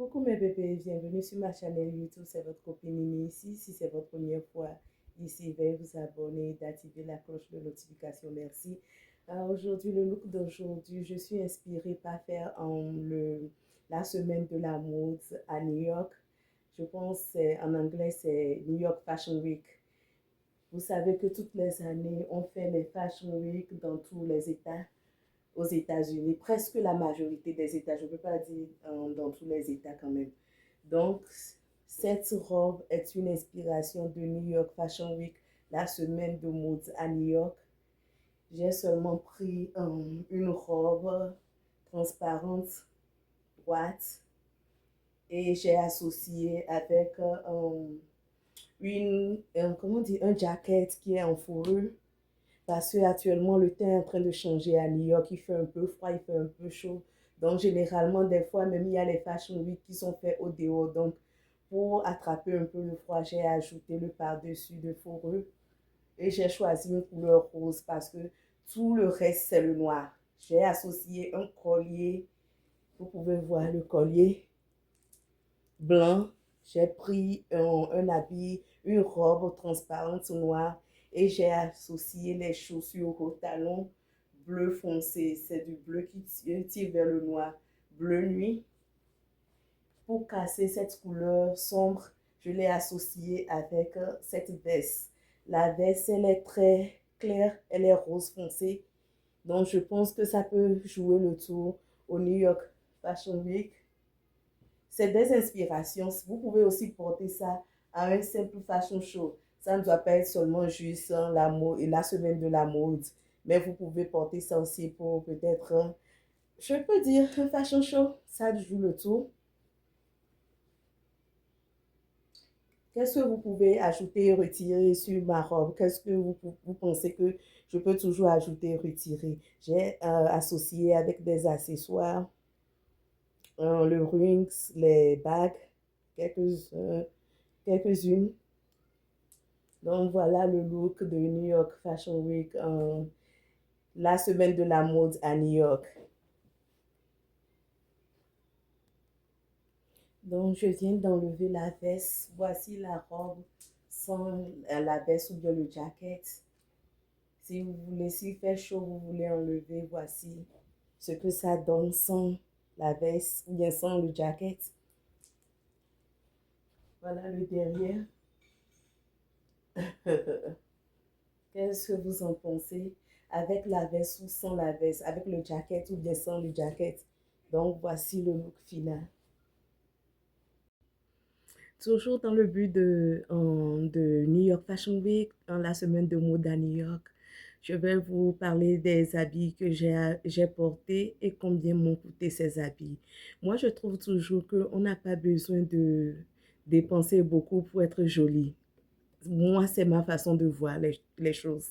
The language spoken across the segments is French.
Coucou mes bébés, bienvenue sur ma chaîne YouTube, c'est votre copine Mimi ici. Si c'est votre première fois ici, veuillez vous abonner et d'activer la cloche de notification, merci. Aujourd'hui, le look d'aujourd'hui, je suis inspirée par faire la semaine de la mode à New York. Je pense en anglais, c'est New York Fashion Week. Vous savez que toutes les années, on fait les Fashion Week dans tous les États aux États-Unis, presque la majorité des États, je ne peux pas dire dans tous les États quand même. Donc, cette robe est une inspiration de New York Fashion Week, la semaine de mode à New York. J'ai seulement pris une robe transparente, droite, et j'ai associé avec comment dire, un jacket qui est en fourrure. Parce qu'actuellement, le temps est en train de changer à New York. Il fait un peu froid, il fait un peu chaud. Donc, généralement, des fois, même il y a les Fashion Week qui sont faits au dehors. Donc, pour attraper un peu le froid, j'ai ajouté le par-dessus de fourrure. Et j'ai choisi une couleur rose parce que tout le reste, c'est le noir. J'ai associé un collier. Vous pouvez voir le collier blanc. J'ai pris un habit, une robe transparente noire et j'ai associé les chaussures au talon bleu foncé. C'est du bleu qui tire vers le noir, bleu nuit. Pour casser cette couleur sombre, je l'ai associée avec cette veste. La veste, elle est très claire, elle est rose foncé. Donc, je pense que ça peut jouer le tour au New York Fashion Week. C'est des inspirations. Vous pouvez aussi porter ça à un simple fashion show. Ça ne doit pas être seulement juste la mode et la semaine de la mode. Mais vous pouvez porter ça aussi pour peut-être, je peux dire, un fashion show. Ça joue le tour. Qu'est-ce que vous pouvez ajouter et retirer sur ma robe? Qu'est-ce que vous pensez que je peux toujours ajouter et retirer? J'ai associé avec des accessoires, le rings, les bagues, quelques-unes. Donc voilà le look de New York Fashion Week, la semaine de la mode à New York. Donc je viens d'enlever la veste. Voici la robe sans la veste ou bien le jacket. Si vous voulez, s'il fait chaud, vous voulez enlever, voici ce que ça donne sans la veste ou bien sans le jacket. Voilà le derrière. Qu'est-ce que vous en pensez? Avec la veste ou sans la veste, avec le jacket ou bien sans le jacket. Donc, voici le look final. Toujours dans le but de New York Fashion Week, dans la semaine de mode à New York, je vais vous parler des habits que j'ai portés et combien m'ont coûté ces habits. Moi, je trouve toujours qu'on n'a pas besoin de dépenser beaucoup pour être jolie. Moi, c'est ma façon de voir les choses.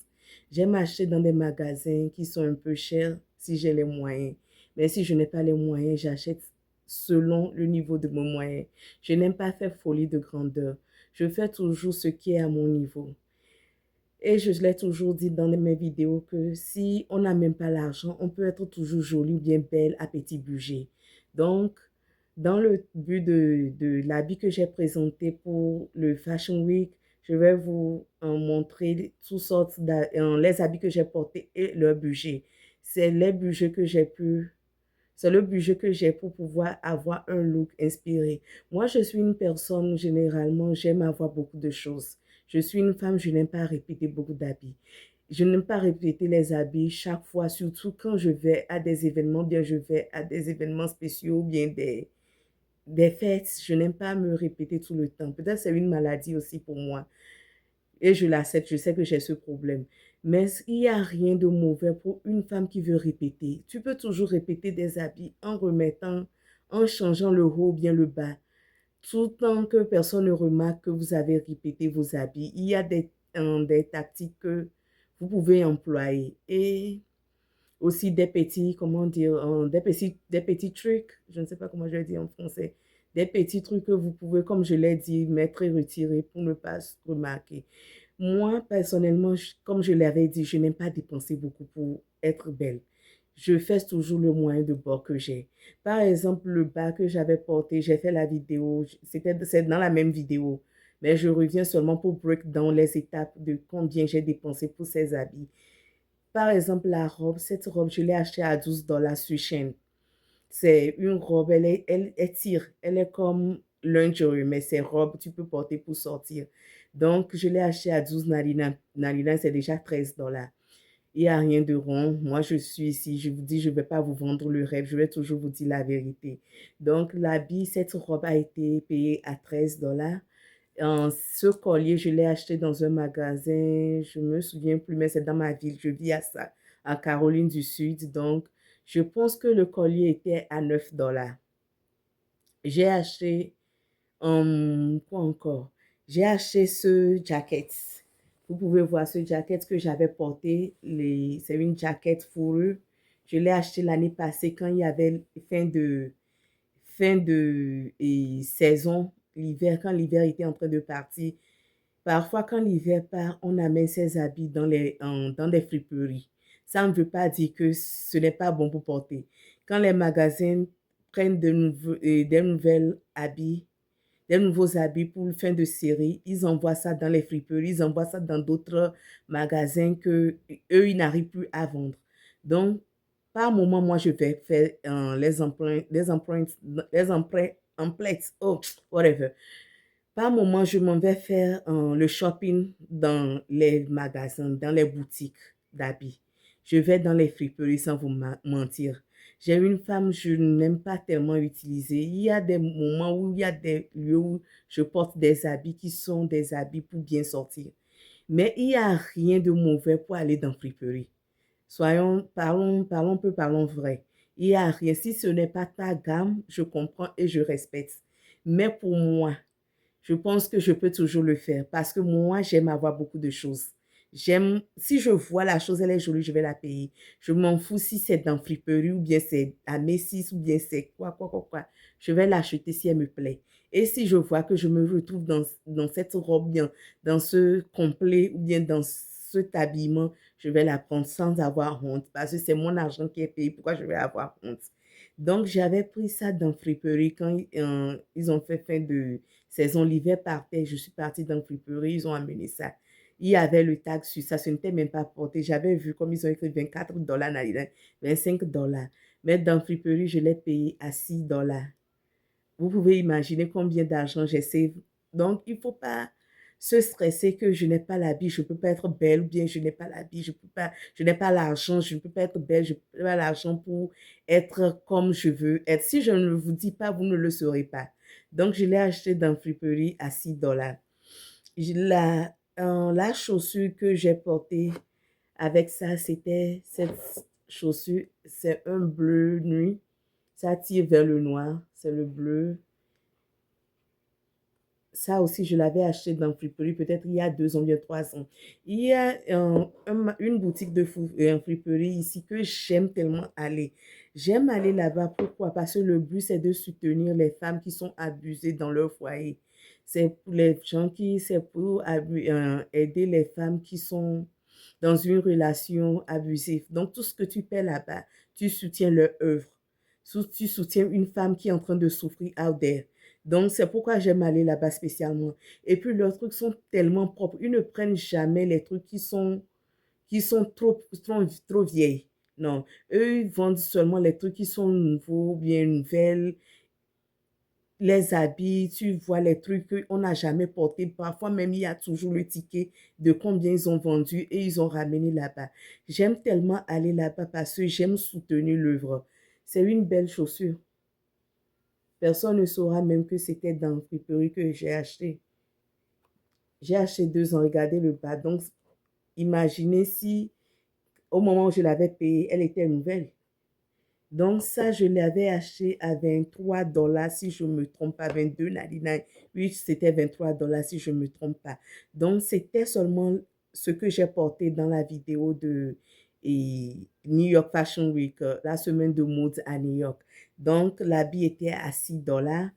J'aime acheter dans des magasins qui sont un peu chers si j'ai les moyens. Mais si je n'ai pas les moyens, j'achète selon le niveau de mon moyen. Je n'aime pas faire folie de grandeur. Je fais toujours ce qui est à mon niveau. Et je l'ai toujours dit dans mes vidéos que si on n'a même pas l'argent, on peut être toujours jolie ou bien belle à petit budget. Donc, dans le but de l'habit que j'ai présenté pour le Fashion Week, je vais vous en montrer toutes sortes les habits que j'ai portés et leur budget. C'est les budgets que j'ai pu C'est le budget que j'ai pour pouvoir avoir un look inspiré. Moi, je suis une personne, généralement, j'aime avoir beaucoup de choses. Je suis une femme, je n'aime pas répéter beaucoup d'habits. Je n'aime pas répéter les habits chaque fois, surtout quand je vais à des événements, bien je vais à des événements spéciaux, bien des fêtes. Je n'aime pas me répéter tout le temps. Peut-être c'est une maladie aussi pour moi. Et je l'accepte, je sais que j'ai ce problème. Mais il n'y a rien de mauvais pour une femme qui veut répéter. Tu peux toujours répéter des habits en remettant, en changeant le haut ou bien le bas. Tout le temps que personne ne remarque que vous avez répété vos habits. Il y a des tactiques que vous pouvez employer. Et aussi des petits, comment dire, des petits trucs. Je ne sais pas comment je le dis en français. Des petits trucs que vous pouvez, comme je l'ai dit, mettre et retirer pour ne pas se remarquer. Moi, personnellement, comme je l'avais dit, je n'aime pas dépenser beaucoup pour être belle. je fais toujours le moyen de bord que j'ai. Par exemple, le bas que j'avais porté, j'ai fait la vidéo, c'est dans la même vidéo, mais je reviens seulement pour break down les étapes de combien j'ai dépensé pour ces habits. Par exemple, la robe, cette robe, je l'ai achetée à 12 dollars sur Shein. C'est une robe, elle tire, elle est comme lingerie, mais c'est robe, tu peux porter pour sortir. Donc, je l'ai achetée à 12,99, c'est déjà 13 dollars. Il n'y a rien de rond. Moi, je suis ici. Je vous dis, je ne vais pas vous vendre le rêve. Je vais toujours vous dire la vérité. Donc, l'habit, cette robe a été payée à 13 dollars. Ce collier, je l'ai acheté dans un magasin. Je ne me souviens plus, mais c'est dans ma ville. Je vis à ça, à Caroline du Sud. Donc, je pense que le collier était à 9 dollars. J'ai acheté quoi encore? J'ai acheté ce jacket. Vous pouvez voir ce jacket que j'avais porté. C'est une jacket fourrure. Je l'ai acheté l'année passée quand il y avait fin de saison, l'hiver, quand l'hiver était en train de partir. Parfois, quand l'hiver part, on amène ses habits dans des friperies. Ça ne veut pas dire que ce n'est pas bon pour porter. Quand les magasins prennent des nouveaux habits pour le fin de série, ils envoient ça dans les friperies, ils envoient ça dans d'autres magasins que eux, ils n'arrivent plus à vendre. Donc, par moment, moi, je vais faire les empreintes, oh, whatever. Par moment, je m'en vais faire le shopping dans les magasins, dans les boutiques d'habits. Je vais dans les friperies sans vous mentir. J'ai une femme, je n'aime pas tellement utiliser. Il y a des moments où il y a des lieux où je porte des habits qui sont des habits pour bien sortir. Mais il n'y a rien de mauvais pour aller dans friperie. Parlons vrai. Il n'y a rien. Si ce n'est pas ta gamme, je comprends et je respecte. Mais pour moi, je pense que je peux toujours le faire parce que moi, j'aime avoir beaucoup de choses. Si je vois la chose, elle est jolie, je vais la payer. Je m'en fous si c'est dans friperie ou bien c'est à Macy's ou bien c'est quoi. Je vais l'acheter si elle me plaît. Et si je vois que je me retrouve dans cette robe, bien, dans ce complet ou bien dans cet habillement, je vais la prendre sans avoir honte parce que c'est mon argent qui est payé. Pourquoi je vais avoir honte? Donc, j'avais pris ça dans friperie quand ils ont fait fin de saison, l'hiver partait, je suis partie dans le friperie, ils ont amené ça. Il y avait le tag sur ça, ce n'était même pas porté. J'avais vu comme ils ont écrit 24 dollars, 25 dollars. Mais dans le friperie, je l'ai payé à 6 dollars. Vous pouvez imaginer combien d'argent j'ai save. Donc, il ne faut pas se stresser que je n'ai pas l'habit, je ne peux pas être belle, ou bien je n'ai pas l'habit, je n'ai pas l'argent, je ne peux pas être belle, je n'ai pas l'argent pour être comme je veux être. Si je ne vous dis pas, vous ne le saurez pas. Donc, je l'ai acheté dans friperie à 6 dollars. La chaussure que j'ai portée avec ça, c'était cette chaussure, c'est un bleu nuit. Ça tire vers le noir, c'est le bleu. Ça aussi, je l'avais acheté dans friperie, peut-être il y a 2 ans, bien 3 ans. Il y a une boutique de friperie ici que j'aime tellement aller. J'aime aller là-bas. Pourquoi? Parce que le but, c'est de soutenir les femmes qui sont abusées dans leur foyer. C'est pour aider les femmes qui sont dans une relation abusive. Donc, tout ce que tu paies là-bas, tu soutiens leur œuvre. Tu soutiens une femme qui est en train de souffrir out there. Donc, c'est pourquoi j'aime aller là-bas spécialement. Et puis, leurs trucs sont tellement propres. Ils ne prennent jamais les trucs qui sont trop vieilles. Non. Eux, ils vendent seulement les trucs qui sont nouveaux, bien nouvelles. Les habits, tu vois les trucs qu'on n'a jamais portés. Parfois même, il y a toujours le ticket de combien ils ont vendu et ils ont ramené là-bas. J'aime tellement aller là-bas parce que j'aime soutenir l'œuvre. C'est une belle chaussure. Personne ne saura même que c'était dans la friperie que j'ai acheté. J'ai acheté 2 ans, regardez le bas. Donc, imaginez si au moment où je l'avais payée, elle était nouvelle. Donc, ça, je l'avais acheté à 23 dollars si je ne me trompe pas, 22,99. Oui, c'était 23 dollars si je ne me trompe pas. Donc, c'était seulement ce que j'ai porté dans la vidéo de New York Fashion Week, la semaine de mode à New York. Donc, l'habit était à 6 dollars.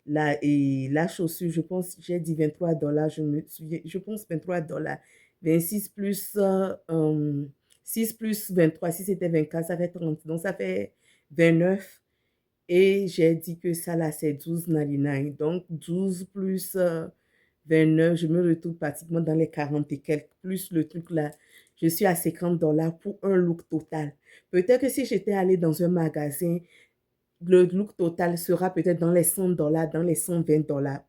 La chaussure, je pense, j'ai dit 23 dollars, je me souviens, je pense 23 dollars. 26 plus 6 plus 23, si c'était 24, ça fait 30. Donc, ça fait 29. Et j'ai dit que ça, là, c'est 12,99. Donc, 12 plus 29, je me retrouve pratiquement dans les 40 et quelques. Plus le truc là, je suis à 50 dollars pour un look total. Peut-être que si j'étais allée dans un magasin, le look total sera peut-être dans les 100 dollars, dans les 120 dollars.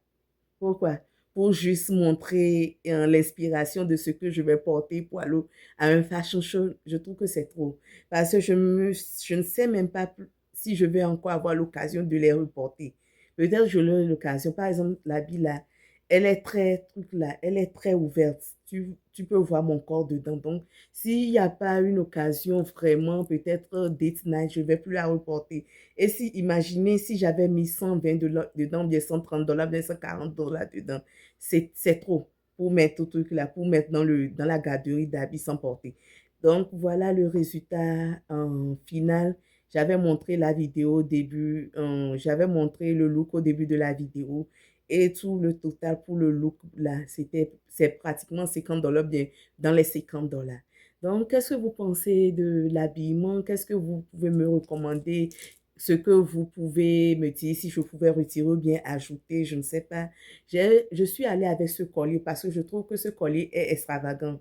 Pourquoi? Pour juste montrer l'inspiration de ce que je vais porter pour aller à un fashion show. Je trouve que c'est trop. Parce que je ne sais même pas si je vais encore avoir l'occasion de les reporter. Peut-être que je l'aurai l'occasion. Par exemple, l'habit là, elle est très, truc là, elle est très ouverte. Tu peux voir mon corps dedans. Donc, s'il n'y a pas une occasion vraiment, peut-être date night, je ne vais plus la reporter. Et si, imaginez si j'avais mis 120 dedans, bien 130 dollars, bien 140 dollars dedans. C'est trop pour mettre tout truc là, pour mettre dans la garderie d'habits sans porter. Donc, voilà le résultat final. J'avais montré la vidéo au début, j'avais montré le look au début de la vidéo et tout le total pour le look là, c'est pratiquement 50 dollars, bien dans les 50 dollars. Donc, qu'est-ce que vous pensez de l'habillement? Qu'est-ce que vous pouvez me recommander? Ce que vous pouvez me dire si je pouvais retirer ou bien ajouter, je ne sais pas. Je suis allée avec ce collier parce que je trouve que ce collier est extravagant.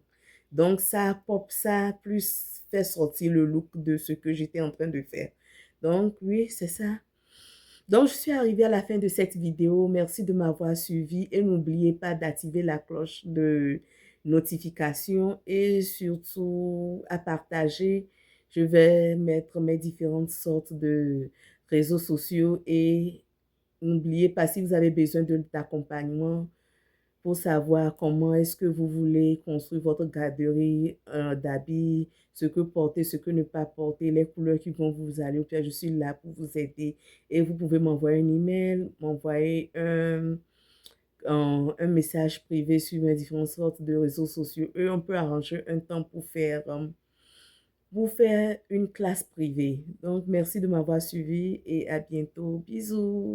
Donc, ça pop ça, plus fait sortir le look de ce que j'étais en train de faire. Donc, oui, c'est ça. Donc, je suis arrivée à la fin de cette vidéo. Merci de m'avoir suivi et n'oubliez pas d'activer la cloche de notification et surtout à partager. Je vais mettre mes différentes sortes de réseaux sociaux et n'oubliez pas si vous avez besoin d'accompagnement pour savoir comment est-ce que vous voulez construire votre garderie d'habits, ce que porter, ce que ne pas porter, les couleurs qui vont vous aller. Puis je suis là pour vous aider et vous pouvez m'envoyer un email, m'envoyer un message privé sur mes différentes sortes de réseaux sociaux. Et on peut arranger un temps pour faire une classe privée. Donc, merci de m'avoir suivi et à bientôt. Bisous.